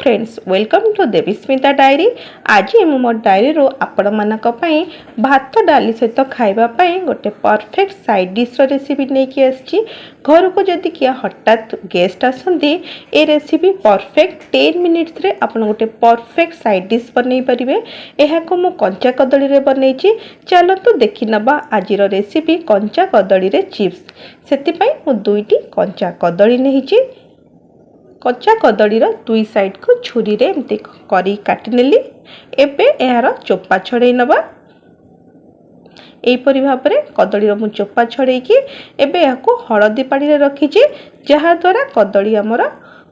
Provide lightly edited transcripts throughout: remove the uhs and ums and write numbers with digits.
Friends welcome to Debismita diary. आज मो diary रो आपण मानक पई भात डाली सहित खाइबापी गोटे परफेक्ट साइड डिश रेसिपी नहीं आसी। घर को जदि किए हठात गेस्ट आसती ए रेसिपी परफेक्ट 10 मिनिट्स रे आपण गोटे परफेक्ट साइड डिश बनई पारे। यह को मु कंचा कदली रे बनई। चलतु देखि नबा आज रेसिपी कंचा कदली रे चिप्स। सेति मु दुईटी कंचा कदली नहीं कच्चा कदलीर दुई साइड को छुरी रे एमती करी काटी नेली। एबे यार चोपा छड़े नबा। एपरी भाव में कदलीर मु चोपा छड़े कि एबे याको हळदी पानी रे रखिछि, जहा द्वारा कदली हमर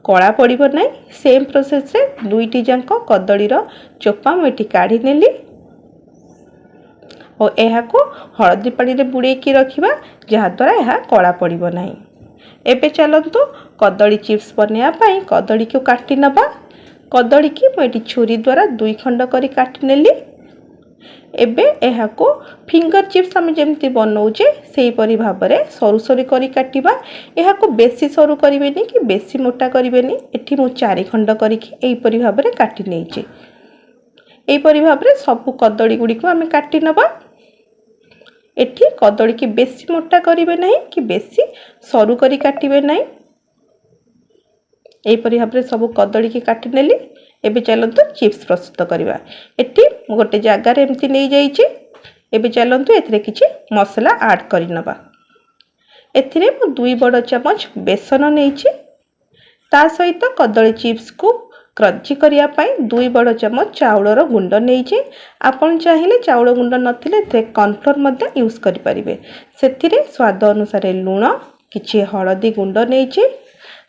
कला पड़िबो नै। सेम प्रोसेस रे दुईटी जांक कदलीर चोपा मुठी काढी नेली और एहाको हळदी पानी रे बुड़े की रखिबा, जहा द्वारा एहा कला पड़िबो नै। एबे चलंतु कदली चिप्स बनैया पई कदली को काटी नबा। कदली की मुझे छुरी द्वारा दुई खंड करी काटी नेली। एबे एहाको फिंगर चिप्स हम जेमती बनौजे सेही परि भाव में सरू सरू करी काटिबा। एहाको बेसी सरू करिवेनी कि बेसी मोटा करिवेनी। एठी मु 4 खंड करी एही परि भाव में काटी नेइछि। एही परि भाव में सब कदली गुडी को हम काटी नबा। एठी कदली की बेसी मोटा करिवे नहीं कि बेसी सरू करी काटिवे नहीं। एपरी भाव में सब कदली की काटी नेली। एबे चलंतु चिप्स प्रस्तुत करवा। एठी गोटे जगार एमती नहीं जाइए। एबे चलंतु एथिरे किछि मसला ऐड करि नबा। एथिरे मु 2 बड़ चमच बेसन नेइछि। ता सहित कदली चिप्स को क्रंची करिया पई 2 बड़ चमच चाउलर गुंड नेइछि। आपण चाहिले चाउल गुंड नथिले ते कॉर्नफ्लोर मध्ये यूज करि परिबे। सेथिरे स्वाद अनुसार लूण, किछि हळदी गुंड नेइछि,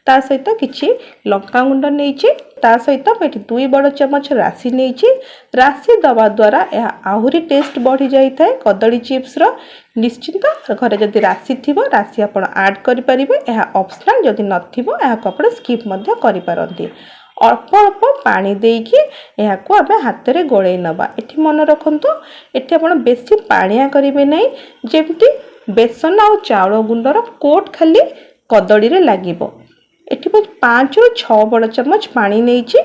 ता सहित किछि लंका गुंड नेइछि। ता सहित मैं 2 बड़ चमच राशि नेइछि। राशि दवा द्वारा यह आहुरी टेस्ट बढ़ी जाई थाए कदली चिप्स रो। निश्चिंत घरे जदि राशि थिबो राशि आपण ऐड करि परिबे। यह ऑप्शनल, जदि नथिबो यह को आपण स्किप मध्ये करि पारंती। अल्प अल्प पानी देकी यह को आमे हाथ रे गोळे नबा। एठी मन रखंतु एठी आपण बेसी पानिया करिवे नै, जेमती बेसन और चाउल गुंडर कोट खाली कदली रे लागिबो। एठी 5 ରୁ 6 बड़ चमच पानी नेइछि।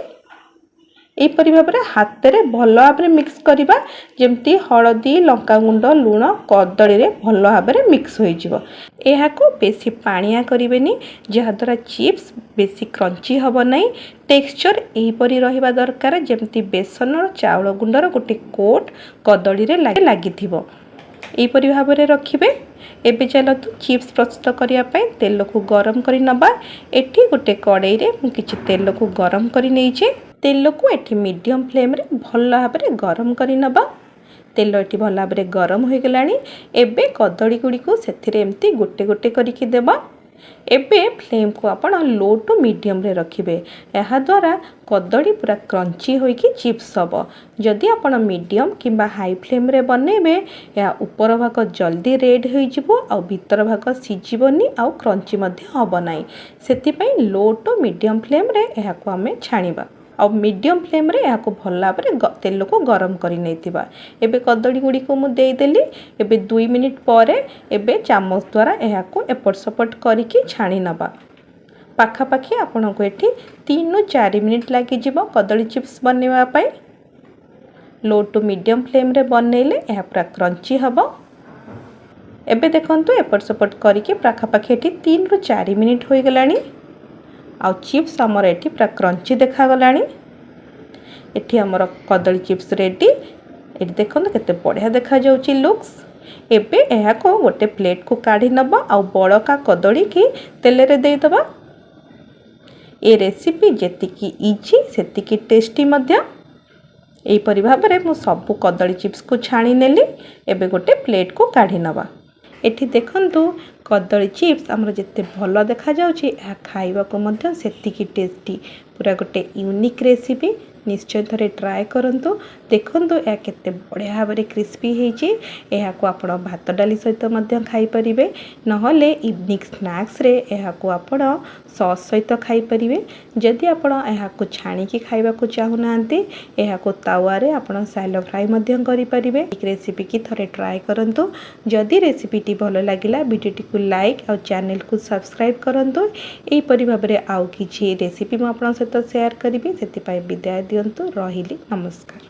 एही परि भाव में हाथ रे भल भाव में मिक्स करिबा, जेमती हळदी लंका गुंड लूण कदली रे भल भाव में मिक्स होई जिवो। एहा को बेसी पानिया करिवेनी, जहा द्वारा चिप्स बेसी क्रंची हबो नै। टेक्सचर एही परि रहिबा दरकार, जेमती बेसन और चाउल गुंडर गोटे कोट कदली रे लागिथिबो। एही परि भाव में रखिबे। एबे चलतु चिप्स प्रस्तुत करिया पई तेल को गरम करि नबा। एठी गोटे कड़ाई रे मु किछि तेल को गरम करि नेइछि। तेल को एठी मीडियम फ्लेम रे भल भाव में गरम करि नबा। तेल एठी भल भाव में गरम हो गलानी। एबे कदली गुडी को सेथिरे एम्ति गोटे गोटे करिकि देबा। एबे फ्लेम को आपण लो टू मीडियम रे रखिबे। एहा द्वारा कदली पूरा क्रंची होई कि चिप्स हबो। जदि आपण मीडियम किंबा हाई फ्लेम रे बनेबे या ऊपर भाग जल्दी रेड होई जिवो आ भीतर भाग सिजिबोनी आ क्रंची मध्ये हबो नाही। सेति पई लो टू मीडियम फ्लेम रे एहा को हमें छाणीबा। और मीडियम फ्लेम रे या को भल भाव में तेल को गरम करि नैतिबा। एबे कदली गुडी को मु देई देली। एबे 2 मिनिट परे एबे चामच द्वारा या को एपट सपट करिकि छाणी नबा। पाखा पाखी आपन को एठी 3 ରୁ 4 मिनिट लागि जिवो कदली चिप्स बनेवा पई। लो टू मीडियम फ्लेम रे बनेले या पूरा क्रंची हबो। एबे देखंतु एपट सपट करिकि पाखा पाखी एठी 3 ରୁ 4 मिनिट होई गलानी। आ चिप्स हमर एठी पूरा क्रंची देखा गलानी। एठी हमर कदली चिप्स रेडी। एठी देखंतु केते बढ़िया देखा जाउची लुक्स। एबे एहा को गोटे प्लेट को काढी नबा आ बड़का कदली की तेल रे देई दबा। ए रेसिपी जेतिकी इजी सेतिकी टेस्टी मध्य। एही परि भाव में मु सब कदली चिप्स को छाणी नेली। एबे गोटे प्लेट को काढी नबा। एठी देखंतु कदली चिप्स हमर जत्ते भल देखा जाउची, या खाइबा को मध्य सेतिकी टेस्टी। पूरा गोटे यूनिक रेसिपी। निश्चय थरे ट्राए करंतु। देखंतु या केते बढ़िया भाव में क्रिस्पी हेची। एहा को आपण भात डाली सहित मध्य खाई परिबे, नहले इवनिंग स्नैक्स रे एहा को आपण सॉस सहित खाई परिबे। जदि आपण एहा को छाणी की खाइबा को चाहू नांती, एहा को तावा रे आपण सैलो फ्राई मध्य करि परिबे। एक रेसिपी की थरे ट्राए करंतु। जदि रेसिपी टी भलो लागिला वीडियो टी को लाइक और चैनल को सब्सक्राइब करंतु। एहीपरि भाबरे आउ किछि रेसिपी मु आपन सहित शेयर करिबि। सेति विदाय दियंतु। रहिली नमस्कार।